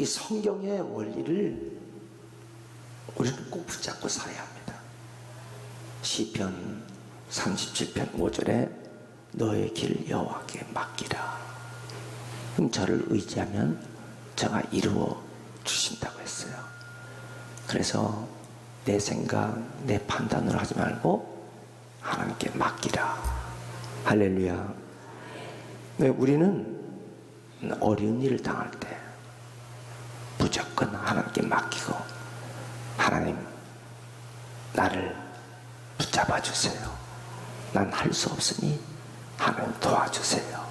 성경의 원리를 우리는 꼭 붙잡고 살아야 합니다. 시편 37편 5절에 너의 길 여호와께 맡기라. 그럼 저를 의지하면 저가 이루어 주신다고 했어요. 그래서 내 생각, 내 판단으로 하지 말고 하나님께 맡기라. 할렐루야. 네, 우리는 어려운 일을 당할 때 무조건 하나님께 맡기고, 하나님 나를 붙잡아 주세요. 난 할 수 없으니 하나님 도와주세요.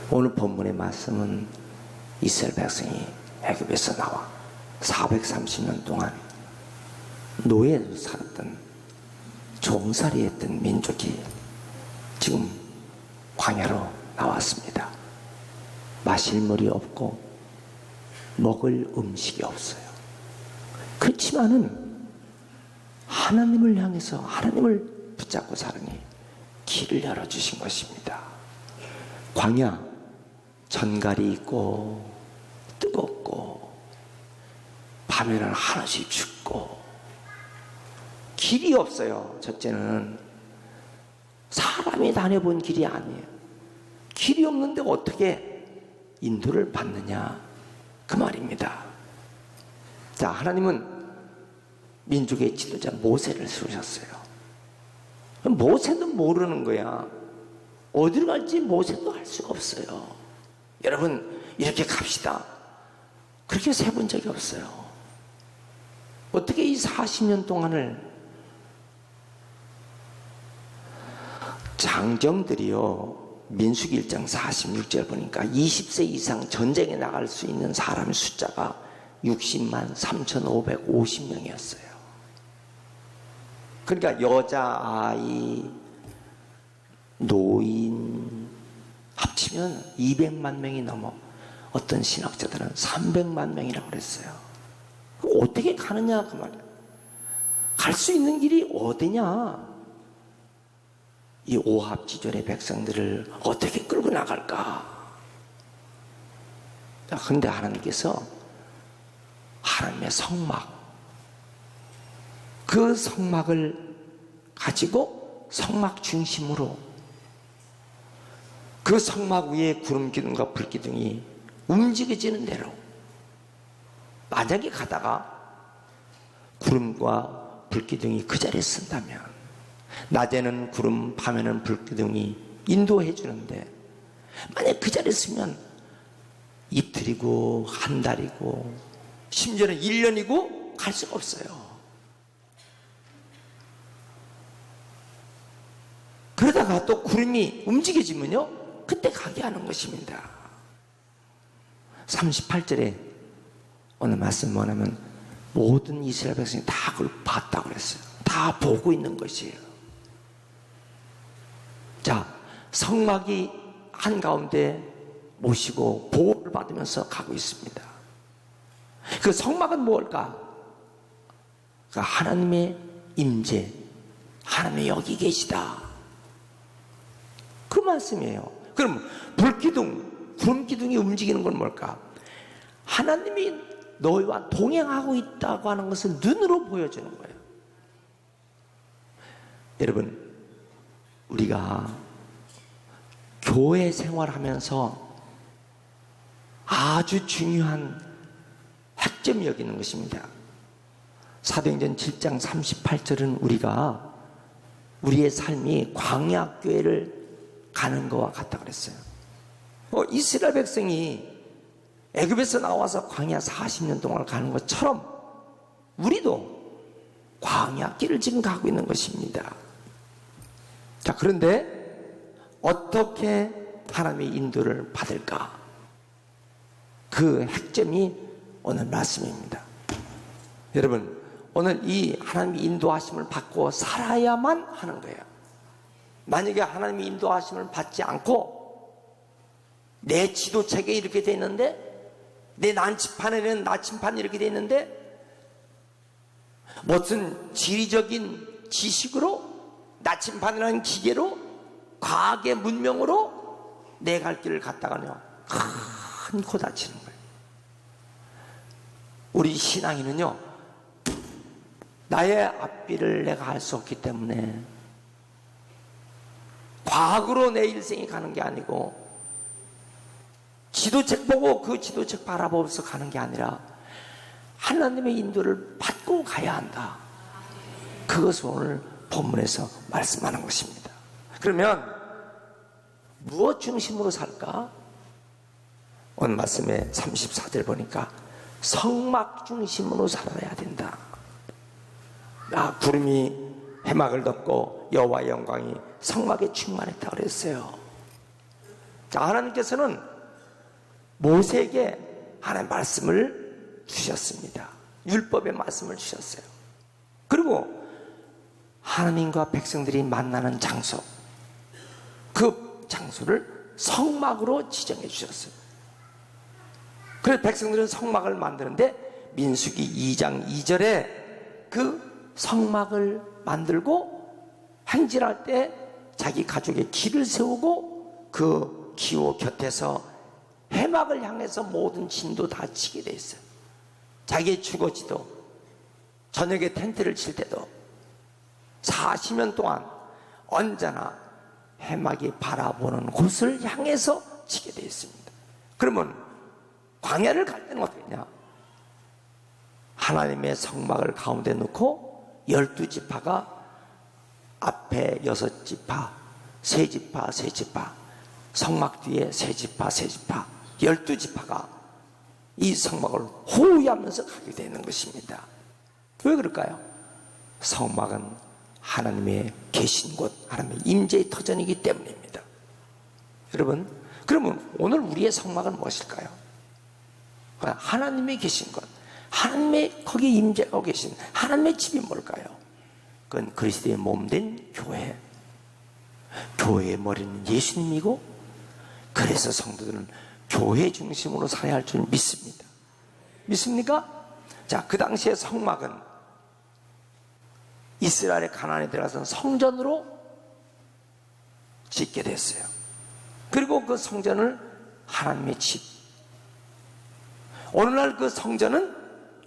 오늘 본문의 말씀은 이스라엘 백성이 애굽에서 나와 430년 동안 노예로 살았던, 종살이 했던 민족이 지금 광야로 나왔습니다. 마실 물이 없고 먹을 음식이 없어요. 그렇지만은 하나님을 향해서 하나님을 붙잡고 살으니 길을 열어주신 것입니다. 광야, 전갈이 있고 뜨겁고 밤에는 하나씩 춥고 길이 없어요. 첫째는 사람이 다녀본 길이 아니에요. 길이 없는데 어떻게 인도를 받느냐, 그 말입니다. 자, 하나님은 민족의 지도자 모세를 세우셨어요. 모세도 모르는 거야. 어디로 갈지 모세도 알 수가 없어요. 여러분, 이렇게 갑시다, 그렇게 세본 적이 없어요. 어떻게 이 40년 동안을, 장정들이요, 민수기 1장 46절 보니까 20세 이상 전쟁에 나갈 수 있는 사람의 숫자가 60만 3,550명이었어요. 그러니까 여자, 아이, 노인 합치면 200만 명이 넘어, 어떤 신학자들은 300만 명이라고 그랬어요. 어떻게 가느냐, 그 말이에요. 갈 수 있는 길이 어디냐? 이 오합지졸의 백성들을 어떻게 끌고 나갈까? 그런데 하나님께서 하나님의 성막, 그 성막을 가지고 성막 중심으로 그 성막 위에 구름 기둥과 불 기둥이 움직여지는 대로, 만약에 가다가 구름과 불 기둥이 그 자리에 쓴다면, 낮에는 구름, 밤에는 불 기둥이 인도해 주는데, 만약 그 자리에 쓰면 이틀이고 한 달이고 심지어는 1년이고 갈 수가 없어요. 그러다가 또 구름이 움직여지면요, 그때 가게 하는 것입니다. 38절에 오늘 말씀 뭐냐면, 모든 이스라엘 백성이 다 그걸 봤다고 그랬어요. 다 보고 있는 것이에요. 자, 성막이 한가운데 모시고 보호를 받으면서 가고 있습니다. 그 성막은 뭘까? 그러니까 하나님의 임재, 하나님이 여기 계시다, 그 말씀이에요. 그럼 불기둥, 구름기둥이 움직이는 건 뭘까? 하나님이 너희와 동행하고 있다고 하는 것을 눈으로 보여주는 거예요. 여러분, 우리가 교회 생활하면서 아주 중요한 핵점이 여기 있는 것입니다. 사도행전 7장 38절은 우리가, 우리의 삶이 광야교회를 가는 것과 같다 그랬어요. 이스라엘 백성이 애굽에서 나와서 광야 40년 동안 가는 것처럼 우리도 광야길을 지금 가고 있는 것입니다. 자, 그런데 어떻게 하나님의 인도를 받을까? 그 핵점이 오늘 말씀입니다. 여러분, 오늘 이 하나님의 인도하심을 받고 살아야만 하는 거예요. 만약에 하나님의 인도하심을 받지 않고 내 지도책에 이렇게 돼 있는데, 내 나침판에는 나침판이 이렇게 돼 있는데, 무슨 지리적인 지식으로, 나침판이라는 기계로, 과학의 문명으로 내 갈 길을 갔다가요, 큰 코 다치는 거예요. 우리 신앙인은요, 나의 앞길을 내가 알 수 없기 때문에 과학으로 내 일생이 가는 게 아니고 지도책 보고 그 지도책 바라보면서 가는 게 아니라 하나님의 인도를 받고 가야 한다. 그것을 오늘 본문에서 말씀하는 것입니다. 그러면 무엇 중심으로 살까? 오늘 말씀에 34절 보니까 성막 중심으로 살아야 된다. 구름이 해막을 덮고 여호와의 영광이 성막에 충만했다 그랬어요. 자, 하나님께서는 모세에게 하나님의 말씀을 주셨습니다. 율법의 말씀을 주셨어요. 그리고 하나님과 백성들이 만나는 장소, 그 장소를 성막으로 지정해 주셨어요. 그래서 백성들은 성막을 만드는데 민수기 2장 2절에 그 성막을 만들고 행진할 때 자기 가족의 길을 세우고 그 기호 곁에서 해막을 향해서 모든 진도 다 치게 돼 있어요. 자기의 주거지도, 저녁에 텐트를 칠 때도 40년 동안 언제나 해막이 바라보는 곳을 향해서 치게 돼 있습니다. 그러면 광야를 갈 때는 어떻게 했냐? 하나님의 성막을 가운데 놓고 12지파가 앞에 6지파, 3지파, 3지파, 성막 뒤에 3지파, 3지파, 12지파가 이 성막을 호위하면서 가게 되는 것입니다. 왜 그럴까요? 성막은 하나님의 계신 곳, 하나님의 임재의 터전이기 때문입니다. 여러분, 그러면 오늘 우리의 성막은 무엇일까요? 하나님이 계신 것, 하나님의 거기에 임재하고 계신 하나님의 집이 뭘까요? 그건 그리스도의 몸된 교회. 교회의 머리는 예수님이고, 그래서 성도들은 교회 중심으로 살아야 할 줄 믿습니다. 믿습니까? 자, 그 당시에 성막은 이스라엘의 가나안에 들어가서 성전으로 짓게 됐어요. 그리고 그 성전을 하나님의 집, 오늘날 그 성전은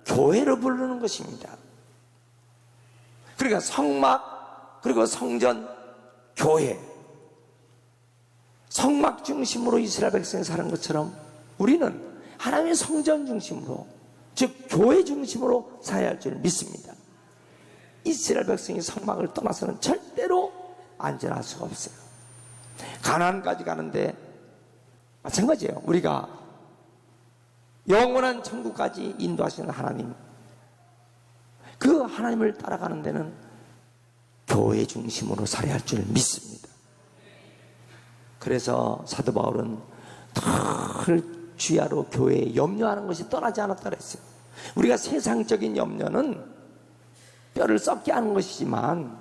교회로 부르는 것입니다. 그러니까 성막, 그리고 성전, 교회, 성막 중심으로 이스라엘 백성이 사는 것처럼 우리는 하나님의 성전 중심으로, 즉 교회 중심으로 살아야 할 줄 믿습니다. 이스라엘 백성이 성막을 떠나서는 절대로 안전할 수가 없어요. 가나안까지 가는데 마찬가지예요. 우리가 영원한 천국까지 인도하시는 하나님, 그 하나님을 따라가는 데는 교회 중심으로 살아야 할 줄 믿습니다. 그래서 사도 바울은 늘 주야로 교회에 염려하는 것이 떠나지 않았다 그랬어요. 우리가 세상적인 염려는 뼈를 썩게 하는 것이지만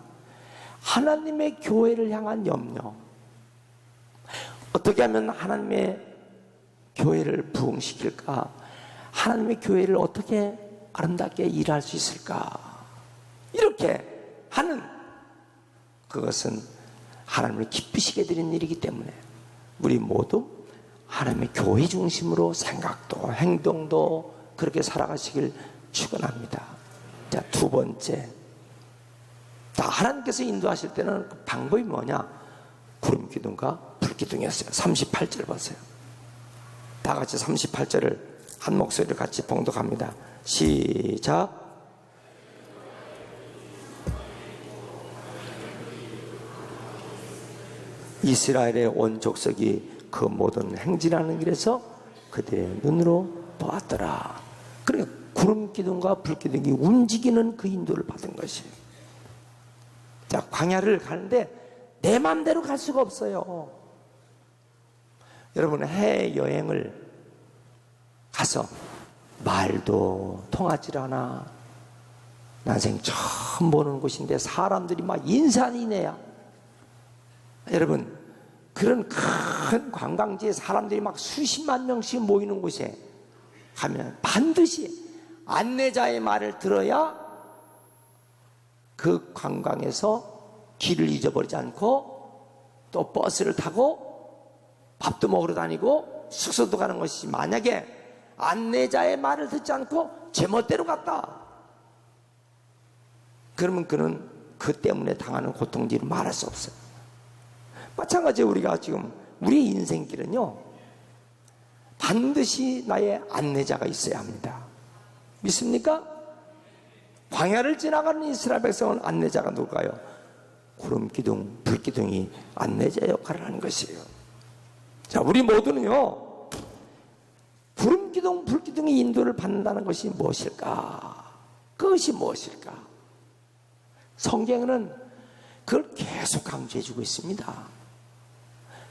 하나님의 교회를 향한 염려, 어떻게 하면 하나님의 교회를 부흥시킬까, 하나님의 교회를 어떻게 아름답게 일할 수 있을까, 이렇게 하는 그것은 하나님을 기쁘시게 드리는 일이기 때문에 우리 모두 하나님의 교회 중심으로 생각도 행동도 그렇게 살아가시길 축원합니다. 자, 두 번째, 다 하나님께서 인도하실 때는 그 방법이 뭐냐? 구름 기둥과 불 기둥이었어요. 38절 보세요. 다 같이 38절을 한 목소리를 같이 봉독합니다. 시작. 이스라엘의 온 족속이 그 모든 행진하는 길에서 그들의 눈으로 보았더라. 그러니까 구름 기둥과 불 기둥이 움직이는 그 인도를 받은 것이에요. 자, 광야를 가는데 내 마음대로 갈 수가 없어요. 여러분, 해외여행을 가서 말도 통하지 않아, 난생 처음 보는 곳인데 사람들이 막 인산이네야. 여러분, 그런 큰 관광지에 사람들이 막 수십만 명씩 모이는 곳에 가면 반드시 안내자의 말을 들어야 그 관광에서 길을 잊어버리지 않고 또 버스를 타고 밥도 먹으러 다니고 숙소도 가는 것이지, 만약에 안내자의 말을 듣지 않고 제멋대로 갔다. 그러면 그는 그 때문에 당하는 고통들을 말할 수 없어요. 마찬가지로 우리가 지금 우리의 인생길은요, 반드시 나의 안내자가 있어야 합니다. 믿습니까? 광야를 지나가는 이스라엘 백성은 안내자가 누굴까요? 구름기둥, 불기둥이 안내자 역할을 하는 것이에요. 자, 우리 모두는요, 구름기둥, 불기둥의 인도를 받는다는 것이 무엇일까? 그것이 무엇일까? 성경은 그걸 계속 강조해주고 있습니다.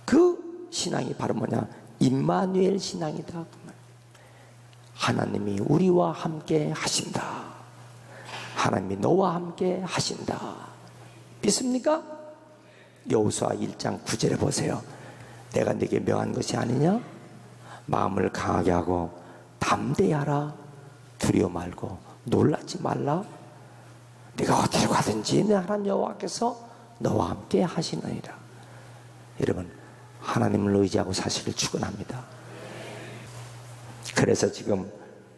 그 신앙이 바로 뭐냐? 임마누엘 신앙이다. 하나님이 우리와 함께 하신다. 하나님이 너와 함께 하신다. 믿습니까? 여호수아 1장 9절에 보세요. 내가 네게 명한 것이 아니냐? 마음을 강하게 하고 담대히 하라. 두려워 말고 놀라지 말라. 네가 어디로 가든지 내 하나님 여호와께서 너와 함께 하시느니라. 여러분, 하나님을 의지하고 사시길 축원합니다. 그래서 지금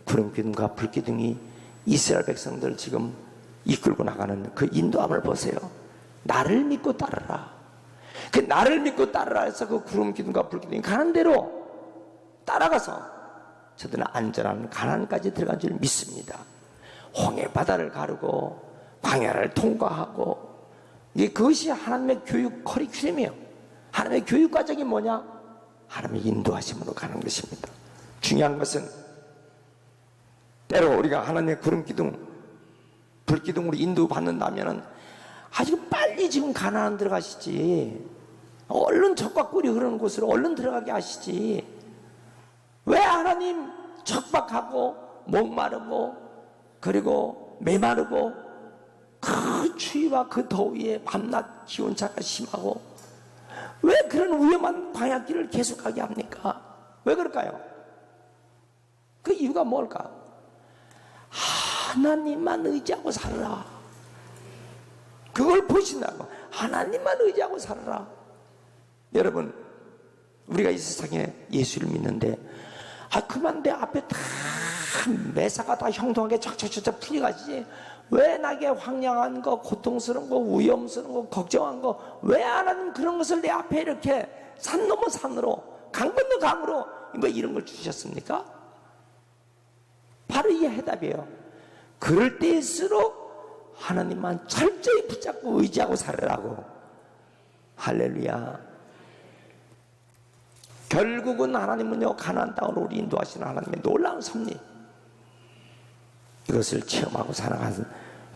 구름기둥과 불기둥이 이스라엘 백성들 지금 이끌고 나가는 그 인도함을 보세요. 나를 믿고 따르라. 그 나를 믿고 따르라 해서 그 구름기둥과 불기둥이 가는 대로 따라가서 저들은 안전한 가나안까지 들어간 줄 믿습니다. 홍해 바다를 가르고 광야를 통과하고, 그것이 하나님의 교육 커리큘럼이에요. 하나님의 교육 과정이 뭐냐? 하나님의 인도하심으로 가는 것입니다. 중요한 것은 때로 우리가 하나님의 구름기둥, 불기둥으로 인도받는다면 아주 빨리 지금 가나안 들어가시지, 얼른 적과 꿀이 흐르는 곳으로 얼른 들어가게 하시지, 왜 하나님 척박하고 목마르고 그리고 메마르고 그 추위와 그 더위에 밤낮 기온차가 심하고 왜 그런 위험한 광야길을 계속하게 합니까? 왜 그럴까요? 그 이유가 뭘까? 하나님만 의지하고 살아라. 그걸 보신다고. 하나님만 의지하고 살아라. 여러분, 우리가 이 세상에 예수를 믿는데 그만 내 앞에 다 매사가 다 형통하게 쫙쫙쫙 풀려가지지, 왜 나에게 황량한 거, 고통스러운 거, 위험스러운 거, 걱정한 거, 왜 하나님 그런 것을 내 앞에 이렇게 산 넘어 산으로, 강 건너 강으로 뭐 이런 걸 주셨습니까? 바로 이게 해답이에요. 그럴 때일수록 하나님만 철저히 붙잡고 의지하고 살으라고. 할렐루야. 결국은 하나님은요, 가나안 땅으로 우리 인도하시는 하나님의 놀라운 섭리, 이것을 체험하고 살아가는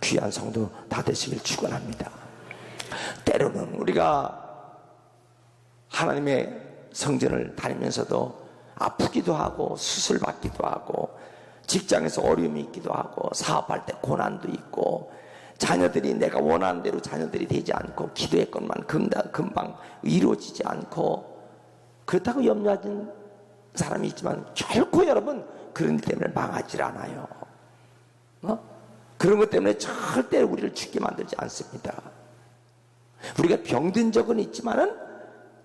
귀한 성도 다 되시길 축원합니다. 때로는 우리가 하나님의 성전을 다니면서도 아프기도 하고 수술 받기도 하고 직장에서 어려움이 있기도 하고 사업할 때 고난도 있고 자녀들이 내가 원하는 대로 자녀들이 되지 않고 기도했건만 금방 이루어지지 않고, 그렇다고 염려하는 사람이 있지만 결코 여러분 그런 일 때문에 망하지 않아요. 그런 것 때문에 절대 우리를 죽게 만들지 않습니다. 우리가 병든 적은 있지만은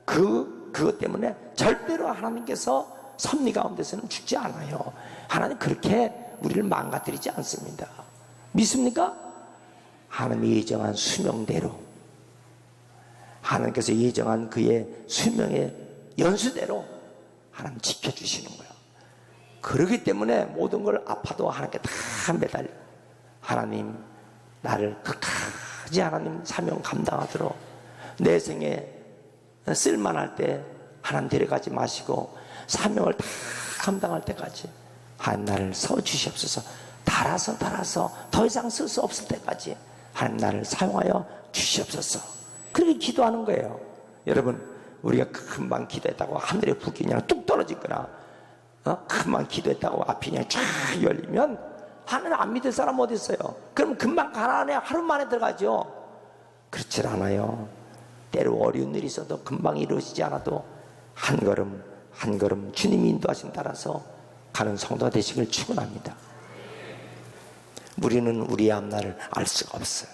그것 때문에 절대로 하나님께서 섭리 가운데서는 죽지 않아요. 하나님 그렇게 우리를 망가뜨리지 않습니다. 믿습니까? 하나님이 예정한 수명대로, 하나님께서 예정한 그의 수명의 연수대로 하나님 지켜주시는 거예요. 그렇기 때문에 모든 걸 아파도 하나님께 다 매달려, 하나님 나를 끝까지 하나님 사명 감당하도록, 내 생에 쓸만할 때 하나님 데려가지 마시고 사명을 다 감당할 때까지 하나님 나를 써주시옵소서. 달아서 더 이상 쓸 수 없을 때까지 하나님 나를 사용하여 주시옵소서. 그렇게 기도하는 거예요. 여러분, 우리가 금방 기도했다고 하늘의 불이 그냥 뚝 떨어지거나 금방 기도했다고 앞이 그냥 쫙 열리면 하나님 안 믿을 사람 어디 있어요? 그럼 금방 가나안에 하루 만에 들어가죠. 그렇지 않아요. 때로 어려운 일이 있어도 금방 이루어지지 않아도 한 걸음 한 걸음 주님이 인도하심 따라서 가는 성도가 되시길 축원합니다. 우리는 우리의 앞날을 알 수가 없어요.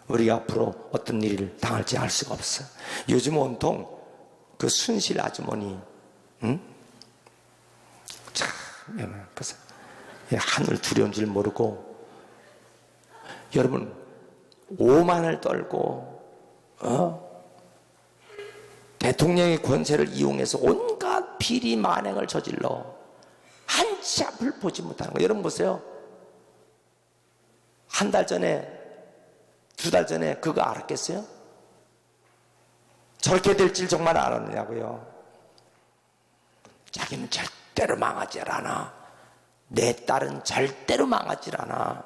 우리가 앞으로 어떤 일을 당할지 알 수가 없어요. 요즘 온통 그 순실 아주머니, 참, 그래서 하늘 두려운 줄 모르고, 여러분 오만을 떨고 대통령의 권세를 이용해서 온갖 비리 만행을 저질러 한치 앞을 보지 못하는 거예요. 여러분 보세요. 한 달 전에, 두 달 전에 그거 알았겠어요? 저렇게 될 줄 정말 알았느냐고요. 자기는 절대로 망하지 않아. 내 딸은 절대로 망하지 않아.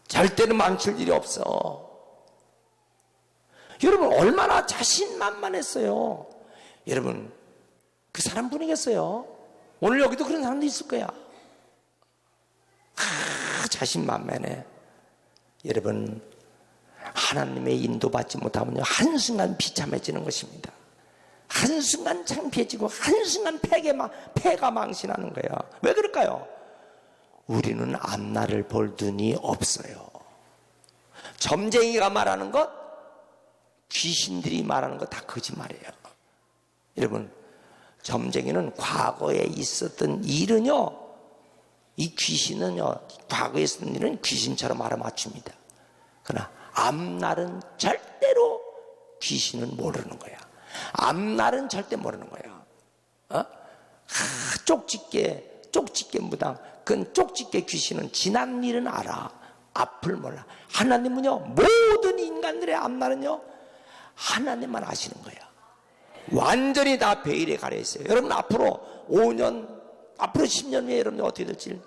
절대로 망칠 일이 없어. 여러분 얼마나 자신만만했어요. 여러분 그 사람 뿐이겠어요? 오늘 여기도 그런 사람도 있을 거야. 자신만만해. 여러분 하나님의 인도받지 못하면요 한순간 비참해지는 것입니다. 한순간 창피해지고 한순간 패가 망신하는 거예요. 왜 그럴까요? 우리는 앞날을 볼 눈이 없어요. 점쟁이가 말하는 것, 귀신들이 말하는 것 다 거짓말이에요. 여러분 점쟁이는 과거에 있었던 일은요, 이 귀신은요 과거에 있었던 일은 귀신처럼 알아맞춥니다. 그러나 앞날은 절대로 귀신은 모르는 거야. 앞날은 절대 모르는 거야. 쪽집게 무당, 그건 쪽집게 귀신은 지난 일은 알아. 앞을 몰라. 하나님은요 모든 인간들의 앞날은요 하나님만 아시는 거야. 완전히 다 베일에 가려 있어요. 여러분 앞으로 5년, 앞으로 10년 후에 여러분이 어떻게 될지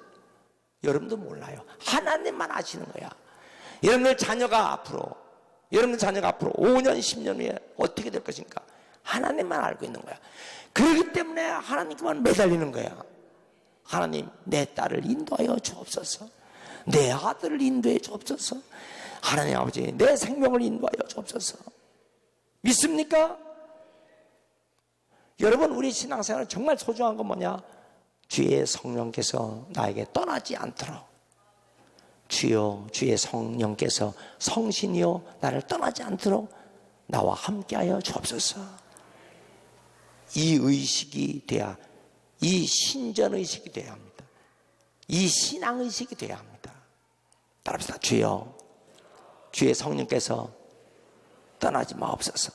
여러분도 몰라요. 하나님만 아시는 거야. 여러분들 자녀가 앞으로 5년, 10년 후에 어떻게 될 것인가 하나님만 알고 있는 거야. 그렇기 때문에 하나님께만 매달리는 거야. 하나님, 내 딸을 인도하여 주옵소서. 내 아들을 인도해 주옵소서. 하나님 아버지, 내 생명을 인도하여 주옵소서. 믿습니까? 여러분 우리 신앙생활은 정말 소중한 건 뭐냐? 주의 성령께서 나에게 떠나지 않도록, 주여 주의 성령께서 성신이여 나를 떠나지 않도록 나와 함께하여 주옵소서. 이 의식이 돼야, 이 신전의식이 돼야 합니다. 이 신앙의식이 돼야 합니다. 따라합시다. 주여 주의 성령께서 떠나지 마옵소서.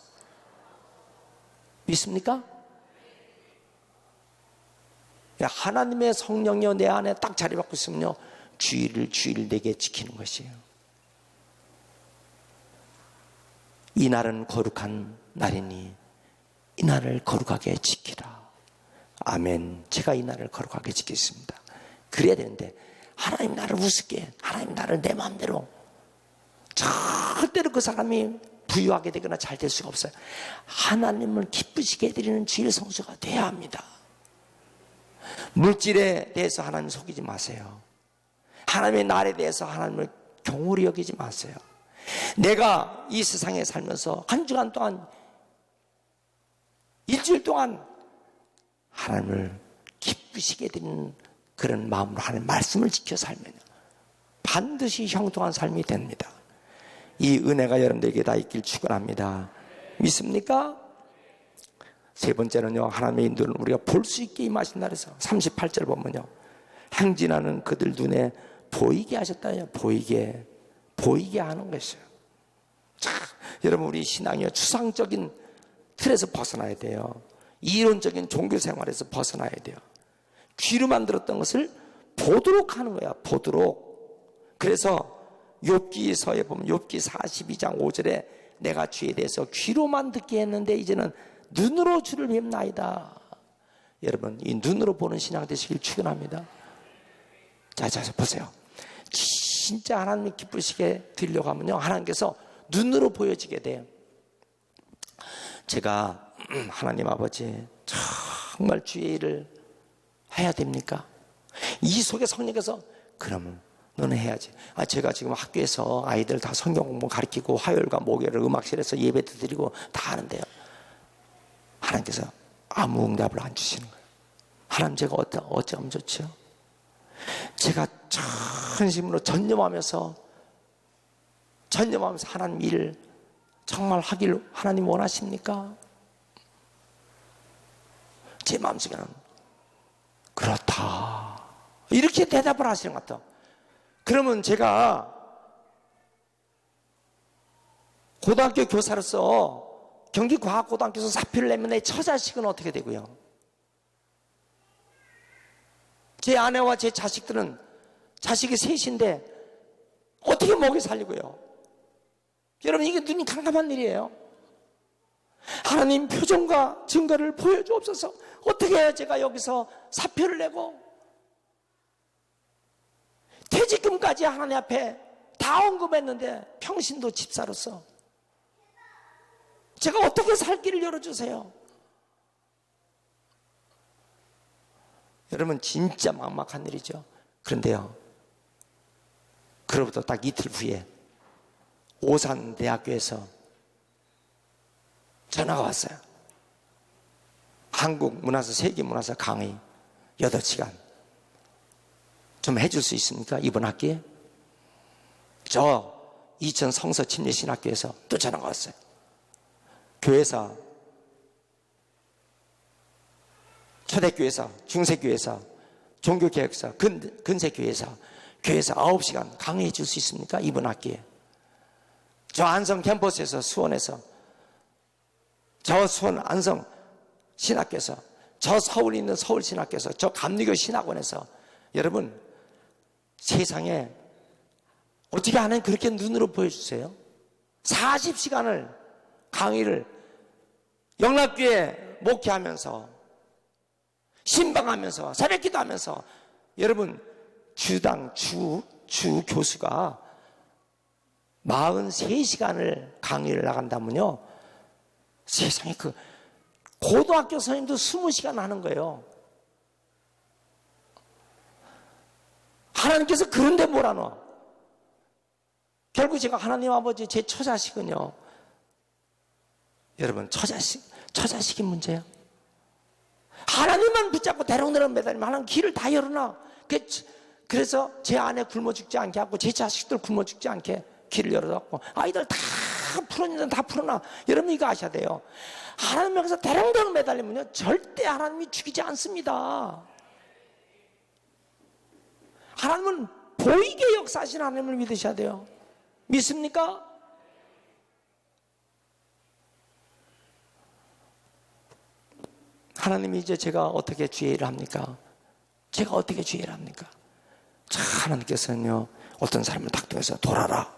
믿습니까? 하나님의 성령이여 내 안에 딱 자리 받고 있으면요 주일 내게 지키는 것이에요. 이 날은 거룩한 날이니 이 날을 거룩하게 지키라. 아멘. 제가 이 날을 거룩하게 지키겠습니다. 그래야 되는데 하나님 나를 우습게, 하나님 나를 내 마음대로, 절대로 그 사람이 부유하게 되거나 잘 될 수가 없어요. 하나님을 기쁘시게 해드리는 주일 성수가 돼야 합니다. 물질에 대해서 하나님 속이지 마세요. 하나님의 날에 대해서 하나님을 경홀히 여기지 마세요. 내가 이 세상에 살면서 한 주간 동안, 일주일 동안 하나님을 기쁘시게 해드리는 그런 마음으로 하나님 말씀을 지켜 살면 반드시 형통한 삶이 됩니다. 이 은혜가 여러분들에게 다 있길 축원합니다. 믿습니까? 세 번째는요, 하나님의 인도를 우리가 볼 수 있게 임하신 날에서 38절 보면요, 행진하는 그들 눈에 보이게 하셨다요. 보이게 하는 것이에요. 자, 여러분 우리 신앙이요 추상적인 틀에서 벗어나야 돼요. 이론적인 종교 생활에서 벗어나야 돼요. 귀로만 들었던 것을 보도록 하는 거야. 보도록. 그래서 욥기서에 보면 욥기 42장 5절에 내가 주에 대해서 귀로만 듣게 했는데 이제는 눈으로 주를 뵙나이다. 여러분 이 눈으로 보는 신앙 되시길 축원합니다. 자 보세요. 진짜 하나님이 기쁘시게 드리려고 하면요 하나님께서 눈으로 보여지게 돼요. 제가 하나님 아버지 정말 주의 일을 해야 됩니까? 이 속에 성령께서 그러면 너는 해야지. 제가 지금 학교에서 아이들 다 성경 공부 가르치고 화요일과 목요일 음악실에서 예배도 드리고 다 하는데요, 하나님께서 아무 응답을 안 주시는 거예요. 하나님 제가 어쩌면 좋죠? 제가 전심으로 전념하면서 하나님 일을 정말 하길 하나님 원하십니까? 제 마음속에는 그렇다 이렇게 대답을 하시는 것 같아요. 그러면 제가 고등학교 교사로서 경기과학고등학교에서 사표를 내면 내 처자식은 어떻게 되고요? 제 아내와 제 자식들은 자식이 셋인데 어떻게 먹여 살리고요? 여러분, 이게 눈이 캄캄한 일이에요. 하나님 표정과 증거를 보여주옵소서. 어떻게 해야 제가 여기서 사표를 내고 퇴직금까지 하나님 앞에 다 언급했는데 평신도 집사로서 제가 어떻게 살 길을 열어주세요. 여러분, 진짜 막막한 일이죠. 그런데요, 그로부터 딱 이틀 후에 오산대학교에서 전화가 왔어요. 한국 문화사, 세계 문화사 강의 8시간 좀 해줄 수 있습니까? 이번 학기에? 저 이천 성서 침례신학교에서 또 전화가 왔어요. 교회사, 초대교회사, 중세교회사, 종교개혁사, 근세교회사, 교회에서 9시간 강의해 줄 수 있습니까? 이번 학기에. 저 안성 캠퍼스에서, 수원에서, 저 수원 안성 신학교에서, 저 서울에 있는 서울신학교에서, 저 감리교 신학원에서. 여러분, 세상에 어떻게 하나님 그렇게 눈으로 보여주세요? 40시간을 강의를 영락교회 목회하면서, 신방하면서, 새벽기도 하면서, 여러분, 주당 주 교수가 43시간을 강의를 나간다면요, 세상에 그 고등학교 선생님도 20시간 하는 거예요. 하나님께서 그런데 뭐라노? 결국 제가 하나님 아버지 제 처자식은요, 여러분, 처자식이 문제예요. 하나님만 붙잡고 대롱대롱 매달리면 하나님 길을 다 열어놔. 그래서 제 아내 굶어 죽지 않게 하고 제 자식들 굶어 죽지 않게 길을 열어놨고, 아이들 다 풀어내는 다 풀어놔. 여러분, 이거 아셔야 돼요. 하나님 여기서 대롱대롱 매달리면요, 절대 하나님이 죽이지 않습니다. 하나님은 보이게 역사하신 하나님을 믿으셔야 돼요. 믿습니까? 하나님이 이제 제가 어떻게 주의를 합니까? 제가 어떻게 주의를 합니까? 자, 하나님께서는요, 어떤 사람을 딱 통해서 돌아라.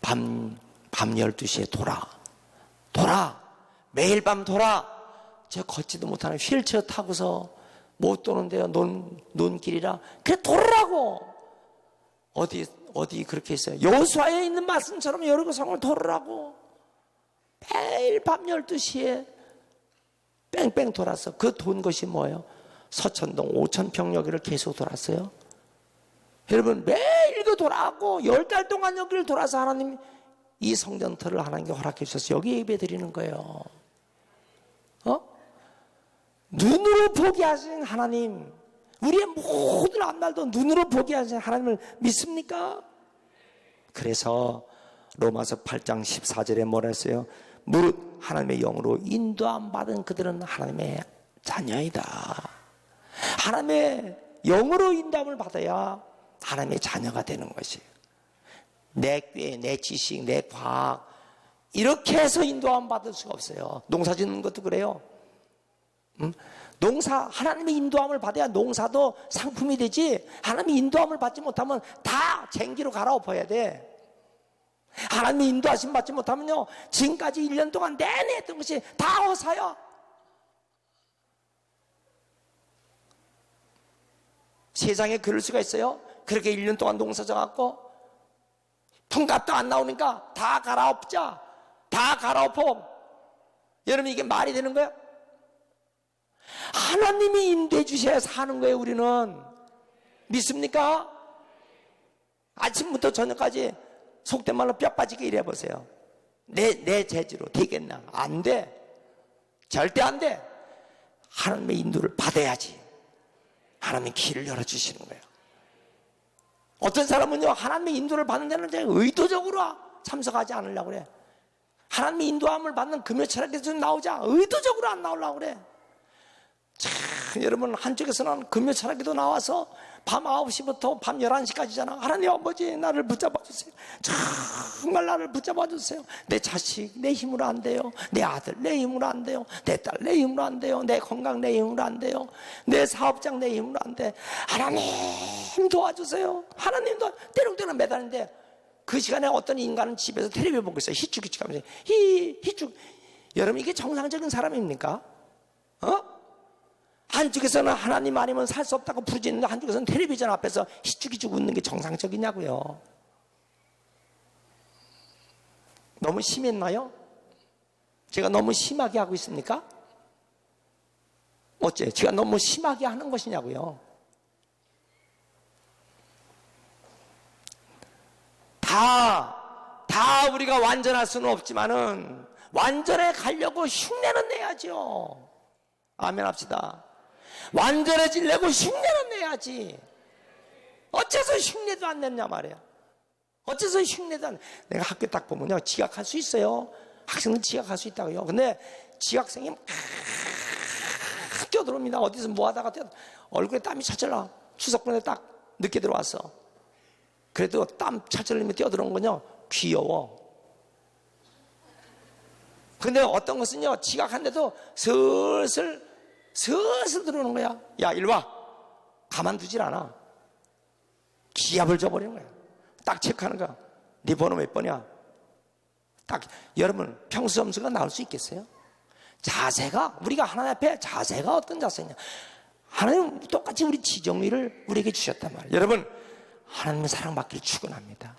밤 12시에 돌아. 매일 밤 돌아. 제가 걷지도 못하는 휠체어 타고서 못 도는데요, 논길이라. 그래, 돌으라고. 어디 그렇게 있어요. 여호수아에 있는 말씀처럼 여리고 성을 돌으라고. 매일 밤 12시에 뺑뺑 돌아서 그 돈 것이 뭐예요? 서천동 5,000평 여기를 계속 돌았어요. 여러분, 매일 그 돌아가고 10달 동안 여기를 돌아서 하나님 이 성전터를 하나님께 허락해 주셔서 여기 예배 드리는 거예요. 눈으로 보게 하신 하나님, 우리의 모든 앞날도 눈으로 보게 하신 하나님을 믿습니까? 그래서 로마서 8장 14절에 뭐라 했어요? 무릇 하나님의 영으로 인도함 받은 그들은 하나님의 자녀이다. 하나님의 영으로 인도함을 받아야 하나님의 자녀가 되는 것이에요. 내 꾀, 내 지식, 내 과학, 이렇게 해서 인도함 받을 수가 없어요. 농사 짓는 것도 그래요. 농사, 하나님의 인도함을 받아야 농사도 상품이 되지, 하나님의 인도함을 받지 못하면 다 쟁기로 갈아엎어야 돼. 하나님의 인도하심 받지 못하면요, 지금까지 1년 동안 내내 했던 것이 다 허사야. 세상에 그럴 수가 있어요? 그렇게 1년 동안 농사 져갖고 품값도 안 나오니까 다 갈아엎자. 다 갈아엎어. 여러분, 이게 말이 되는 거예요? 하나님이 인도해 주셔야 사는 거예요. 우리는 믿습니까? 아침부터 저녁까지 속된 말로 뼈 빠지게 일해보세요. 내 재주로 되겠나? 안 돼. 절대 안 돼. 하나님의 인도를 받아야지. 하나님의 길을 열어주시는 거예요. 어떤 사람은요, 하나님의 인도를 받는 데는 의도적으로 참석하지 않으려고 그래. 하나님의 인도함을 받는 금요 철학에서 나오자 의도적으로 안 나오려고 그래. 참, 여러분, 한쪽에서는 금요 철학에도 나와서 밤 9시부터 밤 11시까지잖아. 하나님 아버지, 나를 붙잡아 주세요. 정말 나를 붙잡아 주세요. 내 자식 내 힘으로 안 돼요. 내 아들 내 힘으로 안 돼요. 내 딸 내 힘으로 안 돼요. 내 건강 내 힘으로 안 돼요. 내 사업장 내 힘으로 안 돼. 하나님 도와주세요. 하나님 때롱때롱 매달리는데, 그 시간에 어떤 인간은 집에서 텔레비전 보고 있어요. 히쭉히쭉 하면서 히쭉. 여러분, 이게 정상적인 사람입니까? 한쪽에서는 하나님 아니면 살 수 없다고 부르짖는데, 한쪽에서는 텔레비전 앞에서 히쭉히쭉 웃는 게 정상적이냐고요. 너무 심했나요? 제가 너무 심하게 하고 있습니까? 어째 제가 너무 심하게 하는 것이냐고요. 다 우리가 완전할 수는 없지만은 완전해 가려고 흉내는 내야죠. 아멘 합시다. 완전해지려고 흉내는 내야지. 어째서 흉내도 안 냈냐 말이야. 어째서 흉내도 안. 내가 학교 딱 보면요, 지각할 수 있어요. 학생은 지각할 수 있다고요. 근데 지각생이 뛰어들어옵니다. 어디서 뭐 하다가 얼굴에 땀이 차철나. 추석분에 딱 늦게 들어왔어. 그래도 땀 차철 흘리면 뛰어들어온 건요, 귀여워. 근데 어떤 것은요, 지각한데도 슬슬 들어오는 거야. 야, 일로 와. 가만두질 않아. 기합을 줘버리는 거야. 딱 체크하는 거야. 네 번호 몇 번이야? 딱. 여러분, 평수 점수가 나올 수 있겠어요? 자세가, 우리가 하나님 앞에 자세가 어떤 자세냐. 하나님 똑같이 우리 지정의를 우리에게 주셨단 말이에요. 여러분, 하나님은 사랑받기를 축원합니다.